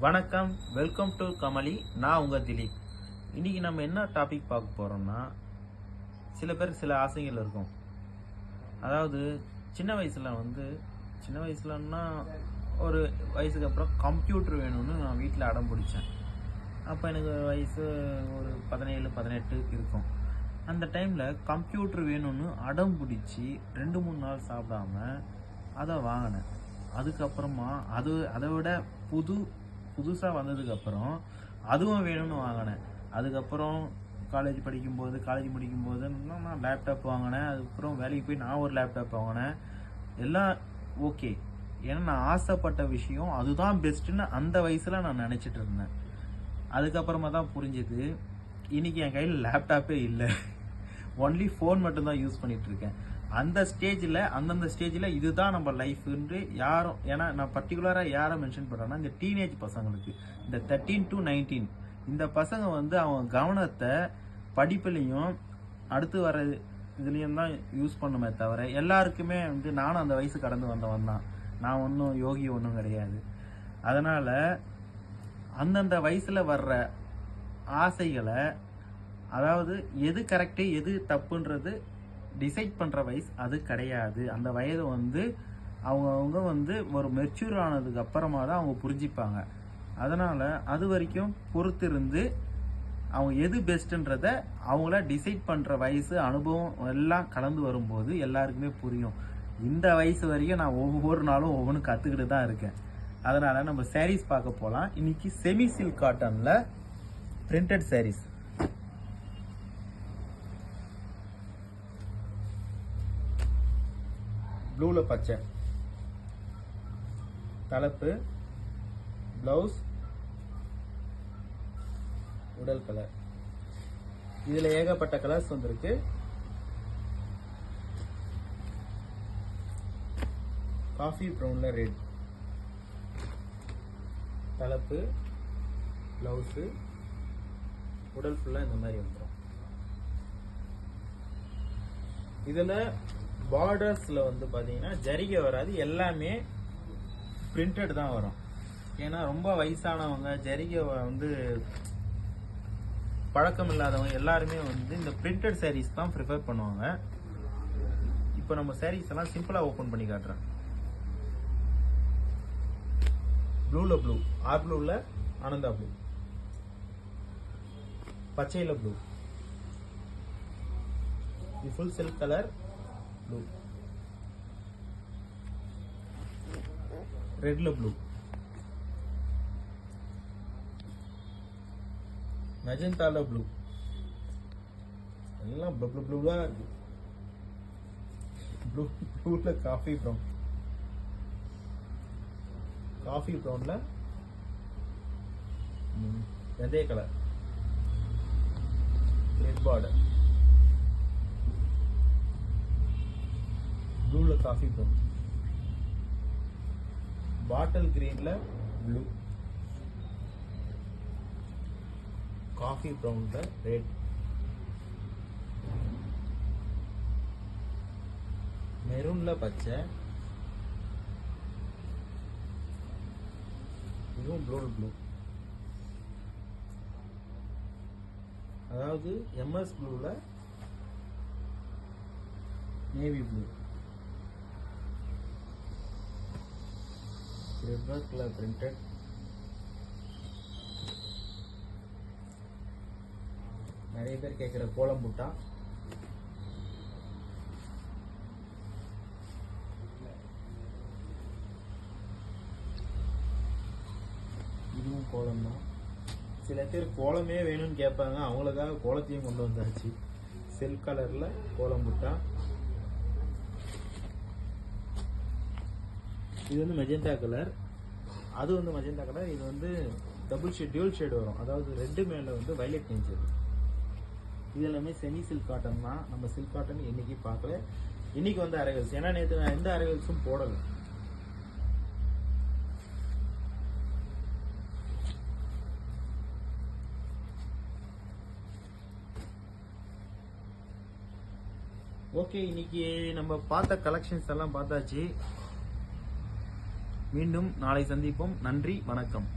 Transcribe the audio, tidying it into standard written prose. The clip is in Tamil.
வணக்கம், வெல்கம் டு கமலி. நான் உங்கள் திலீப். இன்றைக்கி நம்ம என்ன டாபிக் பார்க்க போகிறோம்னா, சில பேருக்கு சில ஆசைகள் இருக்கும். அதாவது சின்ன வயசுலன்னா ஒரு வயசுக்கு அப்புறம் கம்ப்யூட்டர் வேணும்னு நான் வீட்டில் அடம் பிடிச்சேன். அப்போ எனக்கு வயசு ஒரு 17-18 இருக்கும். அந்த டைமில் கம்ப்யூட்டர் வேணும்னு அடம் பிடிச்சி 2-3 நாள் சாப்பிடாம அதை வாங்கினேன். அதுக்கப்புறமா அதை விட புதுசாக வந்ததுக்கப்புறம் அதுவும் வேணும்னு வாங்கினேன். அதுக்கப்புறம் காலேஜ் முடிக்கும்போது நான் லேப்டாப் வாங்கினேன். அதுக்கப்புறம் வேலைக்கு போய் நான் ஒரு லேப்டாப் வாங்கினேன். எல்லாம் ஓகே. ஏன்னா நான் ஆசைப்பட்ட விஷயம் அதுதான் பெஸ்ட்டுன்னு அந்த வயசில் நான் நினச்சிட்டு இருந்தேன். அதுக்கப்புறமா தான் புரிஞ்சுது, இன்றைக்கி என் கையில் லேப்டாப்பே இல்லை, ஒன்லி ஃபோன் மட்டும்தான் யூஸ் பண்ணிகிட்ருக்கேன். அந்தந்த ஸ்டேஜில் இதுதான் நம்ம லைஃப்ன்று யாரும், ஏன்னா நான் பர்டிகுலராக யாரை மென்ஷன் பண்ணுறேன்னா, இந்த டீனேஜ் பசங்களுக்கு, இந்த 13 to 19 இந்த பசங்க அவங்க கவனத்தை படிப்புலையும் அடுத்து வர இதுலேயும் தான் யூஸ் பண்ணுமே தவிர, எல்லாருக்குமே நானும் அந்த வயசு கடந்து வந்தவன் தான். நான் ஒன்றும் யோகி ஒன்றும் கிடையாது. அதனால் அந்தந்த வயசில் வர்ற ஆசைகளை, அதாவது எது கரெக்டு எது தப்புன்றது டிசைட் பண்ணுற வயசு அது கிடையாது. அந்த வயது அவங்க ஒரு மெச்சூர் ஆனதுக்கு அப்புறமா தான் அவங்க புரிஞ்சிப்பாங்க. அதனால் அது வரைக்கும் பொறுத்திருந்து அவங்க எது பெஸ்ட்டுன்றத அவங்கள டிசைட் பண்ணுற வயசு, அனுபவம் எல்லாம் கலந்து வரும்போது எல்லாருக்குமே புரியும். இந்த வயசு வரைக்கும் நான் ஒவ்வொரு நாளும் ஒவ்வொன்றும் கற்றுக்கிட்டு தான் இருக்கேன். அதனால் நம்ம சாரீஸ் பார்க்க போகலாம். இன்னைக்கு செமி சில்க் காட்டனில் பிரிண்டட் சாரீஸ். ப்ளூவில் பச்சை தலைப்பு, ப்ளவுஸ், உடல் கலர். இதில் ஏகப்பட்ட கலர்ஸ் வந்திருக்கு. காஃபி ப்ரௌனில் ரெட் தலைப்பு, ப்ளவுஸு, உடல் ஃபுல்லாக இந்த மாதிரி வந்துடும். இதில் பார்டர்ஸில் பார்த்தீங்கன்னா ஜரிகை வராது, எல்லாமே பிரிண்டட் தான் வரும். ஏன்னா ரொம்ப வயசானவங்க, ஜரிகை பழக்கம் இல்லாதவங்க எல்லாருமே இந்த பிரிண்டட் சாரீஸ் தான் ப்ரிஃபர் பண்ணுவாங்க. இப்போ நம்ம சாரீஸ் எல்லாம் சிம்பிளாக ஓப்பன் பண்ணி காட்டுறேன். ப்ளூவில் ப்ளூ, ஆர் ப்ளூவில் ஆனந்தா ப்ளூ, பச்சையில் ப்ளூ, இது ஃபுல் சில்க் கலர் ப்ளூ, ரெட்ல ப்ளூ, மெஜந்தால ப்ளூ, எல்லாம் ப்ளூவா இருக்கு. ப்ளூல காஃபி ப்ரௌன்ல வெந்தய கலர், ரெட் பார்டர், ப்ளூல காஃபி ப்ரௌன், பாட்டில் கிரீன்ல ப்ளூ, காஃபி ப்ரௌன்ல ரெட், மெரூன்ல பச்சை, இதுவும் ப்ளூ, அதாவது எம்எஸ் ப்ளூல நேவி ப்ளூ, கலர் பிரிண்டட், நிறைய பேர் கேட்குற கோலம் புட்டா, இதுவும் கோலம் தான். சில பேர் கோலமே வேணும்னு கேட்பாங்க, அவங்களுக்காக கோலத்தையும் கொண்டு வந்தாச்சு. சில்க் கலர்ல கோலம் புட்டா. இது மெஜெண்டா கலர், அது மெஜெண்டா கலர். இது டபுள் ஷேட், டியூல் ஷேட் வரும். அதாவது ரெட்டு மேல வயலட் நெஞ்சது. இது எல்லாமே செமி சில்க் காட்டன் தான். நம்ம சில்க் காட்டன் இன்னைக்கு பார்க்கல. இன்னைக்கு அரைகல்ஸ், ஏன்னா நேற்று நான் எந்த அரைகல்ஸும் போடல. ஓகே, இன்னைக்கு நம்ம பார்த்த கலெக்ஷன்ஸ் எல்லாம் பார்த்தாச்சு. மீண்டும் நாளை சந்திப்போம். நன்றி, வணக்கம்.